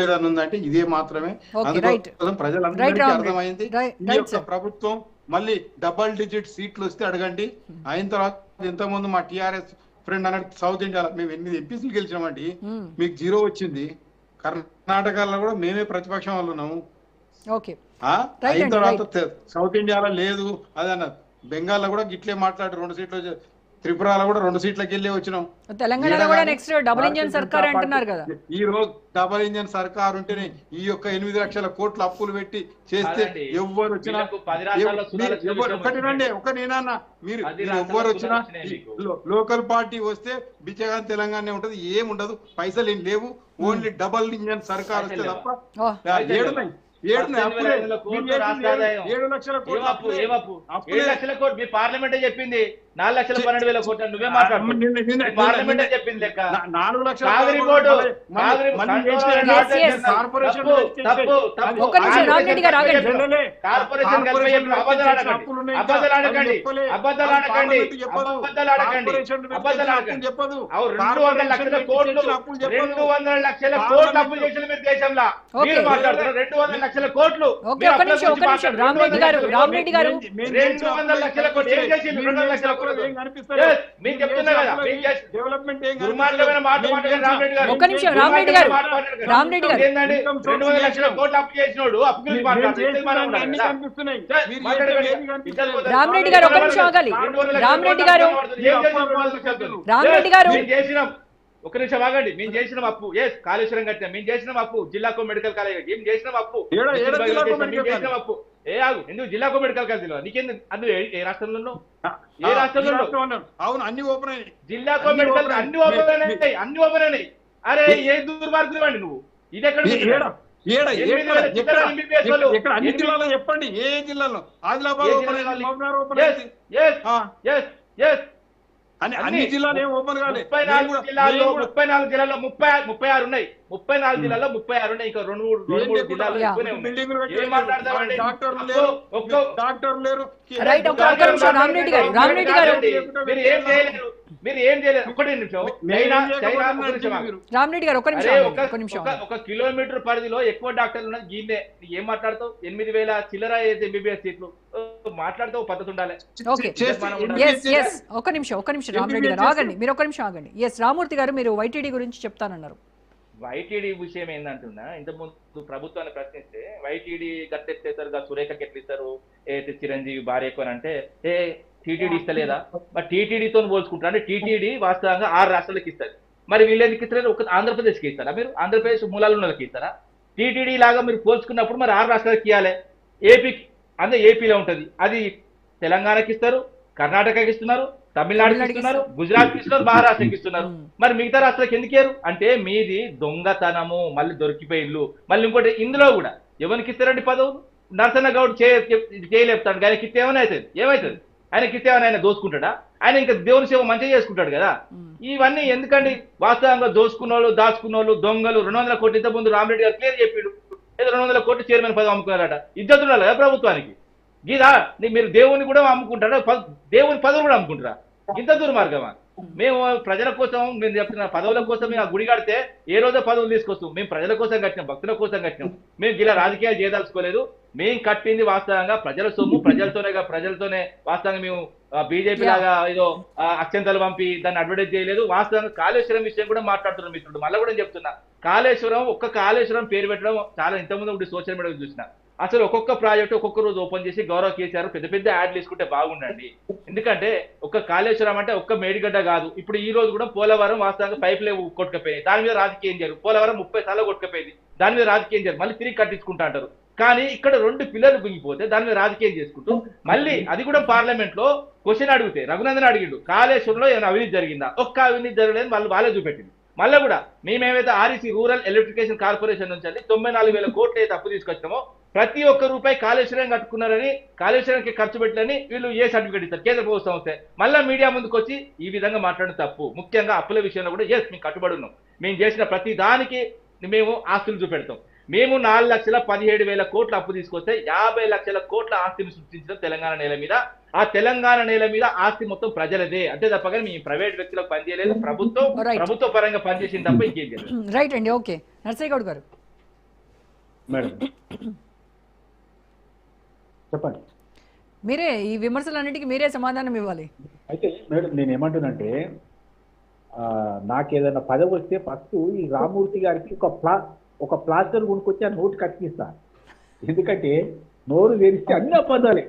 ఏదైనా ఉందంటే ఇదే మాత్రమే. అందుకోసం ప్రజలందరికీ అర్థమైంది. ఈ యొక్క ప్రభుత్వం మళ్ళీ డబల్ డిజిట్ సీట్లు వస్తే అడగండి. అయిన తర్వాత ఇంతకుముందు మా టిఆర్ఎస్ ఫ్రెండ్ అన్నట్టు సౌత్ ఇండియాలో మేము 8 ఎంపీసీలు గెలిచామండి, మీకు 0 వచ్చింది. కర్ణాటకలో కూడా మేమే ప్రతిపక్షం వాళ్ళు ఉన్నాము. అయిన తర్వాత సౌత్ ఇండియాలో లేదు అదన్న. బెంగాల్లో కూడా గిట్లే మాట్లాడు 2 సీట్లు, త్రిపురలో కూడా 2 సీట్లకి వెళ్ళి వచ్చినాం. తెలంగాణలో కూడా నెక్స్ట్ డబుల్ ఇంజిన్ సర్కార్ అంటున్నారు కదా. ఈ రోజు డబుల్ ఇంజిన్ సర్కార్ ఉంటేనే ఈ యొక్క 8 లక్షల కోట్ల అప్పులు పెట్టి చేస్తే ఎవ్వరు వచ్చినా ఒకటి రండి ఒక నేనన్నా మీరు ఎవ్వరు వచ్చినా లోకల్ పార్టీ వస్తే బిచ్చగాని తెలంగాణ ఉంటది, ఏముండదు, పైసలు ఏం లేవు. ఓన్లీ డబుల్ ఇంజిన్ సర్కార్ వస్తే తప్ప 7 లక్షల కోట్లు మీ పార్లమెంటే చెప్పింది. 4,12,000 కోట్లు నువ్వే మాట్లాడుతున్నావు. పార్లమెంటే చెప్పింది లెక్క. 4 లక్షల చెప్పదు. 200 లక్షల కోట్లు అప్పులు చేసిన మీరు దేశంలో మీరు మాట్లాడుతున్నారు. 200 లక్షల కోట్లు రామరెడ్డి గారు 200 లక్షల కోట్లు ఏం చేసి 200 లక్షల కోట్లు మీరు చెప్తున్నా కదా. డెవలప్మెంట్ ఒక్క నిమిషం రామరెడ్డి గారు 200 లక్షల కోట్లు అప్పు చేసినోడు అప్పు గురించి రామరెడ్డి గారు ఒక్క నిమిషం ఆగాలి. రామరెడ్డి గారు ఒక నిమిషం ఆగండి. మేము చేసిన అప్పు కాళేశ్వరం కట్టినా, మేము చేసిన అప్పు జిల్లాకో మెడికల్ కాలేజ్ ఏం చేసిన అప్పు చేసిన అప్పు ఆగు. ఎందుకు జిల్లాకో మెడికల్ కాలేజ్ తెలియదు నీకెందుకు? అందులో ఏ రాష్ట్రంలో ఏ రాష్ట్రంలో అవును అన్ని ఓపెన్ అయినాయి. జిల్లాకో మెడికల్ అన్ని ఓపెన్ అయినాయి, అన్ని ఓపెన్ అయినాయి. అరే ఏ దుర్మార్గులు అండి నువ్వు. ఇది ఎక్కడ అన్ని జిల్లాలో చెప్పండి, ఏ జిల్లాలో? ఆదిలాబాద్ అన్ని జిల్లాలు ఏం ఓపెన్ కాలేదు. 34 జిల్లాల్లో 36 ఉన్నాయి. 34 జిల్లాల్లో 36 ఉన్నాయి. ఇంకా 2-3 జిల్లాల్లో డాక్టర్లు లేరు. మీరు ఏం చేయలేరు, మీరు ఏం చేయలేదు. ఒకటి నిమిషం రామరెడ్డి గారు ఒక నిమిషం. ఒక కిలోమీటర్ పరిధిలో ఎక్కువ డాక్టర్లు ఉన్నది గీనే. ఏం మాట్లాడతావు? 8,000 చిల్లర ఎంబీబీఎస్ సీట్లు మాట్లాడతావు. పద్ధతి ఉండాలి. ఒక నిమిషం రామరెడ్డి గారు ఆగండి, మీరు ఒక నిమిషం ఆగండి. రామూర్తి గారు మీరు వైటీడీ గురించి చెప్తానన్నారు. వైటీడీ విషయం ఏంటంటున్నా, ఇంతకుముందు ప్రభుత్వాన్ని ప్రశ్నిస్తే వైటీడీ గట్టెత్తేస్తారు, సురేఖకి ఎట్లిస్తారు, చిరంజీవి భార్యకు అని అంటే టీటీడీ ఇస్తలేదా? మరి టీటీడీతో పోల్చుకుంటారు అంటే టీటీడీ వాస్తవంగా 6 రాష్ట్రాలకు ఇస్తారు. మరి వీళ్ళు ఎందుకు ఇస్తారు? ఒక ఆంధ్రప్రదేశ్కి ఇస్తారా? మీరు ఆంధ్రప్రదేశ్ మూలాలు ఉన్న వాళ్ళకి ఇస్తారా? టీటీడీ లాగా మీరు పోల్చుకున్నప్పుడు మరి 6 రాష్ట్రాలకు ఇవ్వాలి. ఏపీకి అంటే ఏపీలో ఉంటుంది, అది తెలంగాణకి ఇస్తారు, కర్ణాటకకి ఇస్తున్నారు, తమిళనాడుకి ఇస్తున్నారు, గుజరాత్కి ఇస్తున్నారు, మహారాష్ట్రకి ఇస్తున్నారు. మరి మిగతా రాష్ట్రాలకు ఎందుకు ఇయ్యారు? అంటే మీది దొంగతనము, మళ్ళీ దొరికిపోయి ఇల్లు. మళ్ళీ ఇంకోటి ఇందులో కూడా ఎవరికి ఇస్తారండి పదవులు? నరసన్న గౌడ్ చేయలేపుతాడు, ఆయనకి ఇస్తే ఏమైనా అవుతుంది? ఏమవుతుంది? ఆయనకి ఇస్తే ఏమైనా ఆయన దోసుకుంటాడా? ఆయన ఇంకా దేవుని సేవ మంచిగా చేసుకుంటాడు కదా. ఇవన్నీ ఎందుకండి? వాస్తవంగా దోసుకున్న వాళ్ళు, దాచుకున్న వాళ్ళు, దొంగలు. 200 కోట్లు ఇంత ముందు రామరెడ్డి గారు క్లియర్ చెప్పాడు. ఏదో 200 కోట్లు చైర్మన్ పదవి అమ్ముకున్నారట. ఇద్దరు ఉండాలి కదా ప్రభుత్వానికి. గీదా మీరు దేవుని కూడా అమ్ముకుంటారా? దేవుని పదవులు కూడా అమ్ముకుంటారా? ఇంత దుర్మార్గమా? మేము ప్రజల కోసం, మేము చెప్తున్న పదవుల కోసం మేము ఆ గుడి కడితే ఏ రోజో పదవులు తీసుకొస్తాం. మేము ప్రజల కోసం కట్టినాం, భక్తుల కోసం కట్టినాం. మేము ఇలా రాజకీయాలు చేయదలుచుకోలేదు. మేము కట్టింది వాస్తవంగా ప్రజల సొమ్ము, ప్రజలతోనే వాస్తవంగా. మేము బీజేపీ లాగా ఏదో అత్యంతలు పంపి దాన్ని అడ్వర్టైజ్ చేయలేదు. వాస్తవంగా కాళేశ్వరం విషయం కూడా మాట్లాడుతున్నాం మిత్రుడు. మళ్ళీ కూడా చెప్తున్నా, కాళేశ్వరం పేరు పెట్టడం చాలా ఇంతకుముందు ఒకటి సోషల్ మీడియాలో చూసిన. అసలు ఒక్కొక్క ప్రాజెక్టు ఒక్కొక్క రోజు ఓపెన్ చేసి గౌరవ కేసీఆర్ పెద్ద యాడ్లు తీసుకుంటే బాగుండండి. ఎందుకంటే ఒక్క కాళేశ్వరం అంటే ఒక్క మేడిగడ్డ కాదు. ఇప్పుడు ఈ రోజు కూడా పోలవరం వాస్తవంగా పైపులే కొట్టుకపోయింది, దాని మీద రాజకీయం చేయరు. పోలవరం 30 సార్లు కొట్టుకపోయింది, దాని మీద రాజకీయం చేయరు. మళ్ళీ తిరిగి కట్టించుకుంటా అంటారు. కానీ ఇక్కడ 2 పిల్లలు గుంగిపోతే దాని మీద రాజకీయం చేసుకుంటూ మళ్ళీ అది కూడా పార్లమెంట్ లో క్వశ్చన్ అడిగితే రఘునందన్ అడిగిండు, కాళేశ్వరంలో ఏమైనా అవినీతి జరిగిందా? ఒక్క అవినీతి జరగలేదు, వాళ్ళే చూపెట్టింది. మళ్ళీ కూడా మేమేమైతే ఆర్ఈసీ రూరల్ ఎలక్ట్రిఫికేషన్ కార్పొరేషన్ నుంచి 94,000 కోట్లు అయితే అప్పు తీసుకొచ్చామో ప్రతి ఒక్క రూపాయి కాళేశ్వరం కట్టుకున్నారని, కాళేశ్వరానికి ఖర్చు పెట్టారని వీళ్ళు ఏ సర్టిఫికేట్ ఇస్తారు? కేంద్ర ప్రభుత్వం వస్తే మళ్ళీ మీడియా ముందుకు వచ్చి ఈ విధంగా మాట్లాడడం తప్పు. ముఖ్యంగా అప్పుల విషయంలో కూడా మేము కట్టుబడి ఉన్నాం. మేము చేసిన ప్రతి దానికి మేము ఆస్తులు చూపెడతాం. మేము 4,17,000 కోట్ల అప్పు తీసుకొస్తే 50 లక్షల కోట్ల ఆస్తిని సృష్టించడం తెలంగాణ నేల మీద. ఆ తెలంగాణ నేల మీద ఆస్తి మొత్తం ప్రజలదే, అంతే తప్ప కానీ మేము ప్రైవేట్ వ్యక్తులకు పనిచేయలేదు. ప్రభుత్వ పరంగా పనిచేసింది తప్ప ఇంకేం చేయలేదు. రైట్ అండి. ఓకే నర్సయ్య గౌడ్ గారు. మేడం చెప్పండి. మీరే ఈ విమర్శలన్నిటికీ మీరే సమాధానం ఇవ్వాలి. అయితే మేడం నేను ఏమంటున్నంటే నాకు ఏదైనా పదవి వస్తే ఫస్ట్ ఈ రామూర్తి గారికి ఒక ప్లాస్టర్ కొనుక్కొచ్చి ఆ నోటు కట్టిస్తా. ఎందుకంటే నోరు తెరిస్తే అన్ని అబద్ధాలే.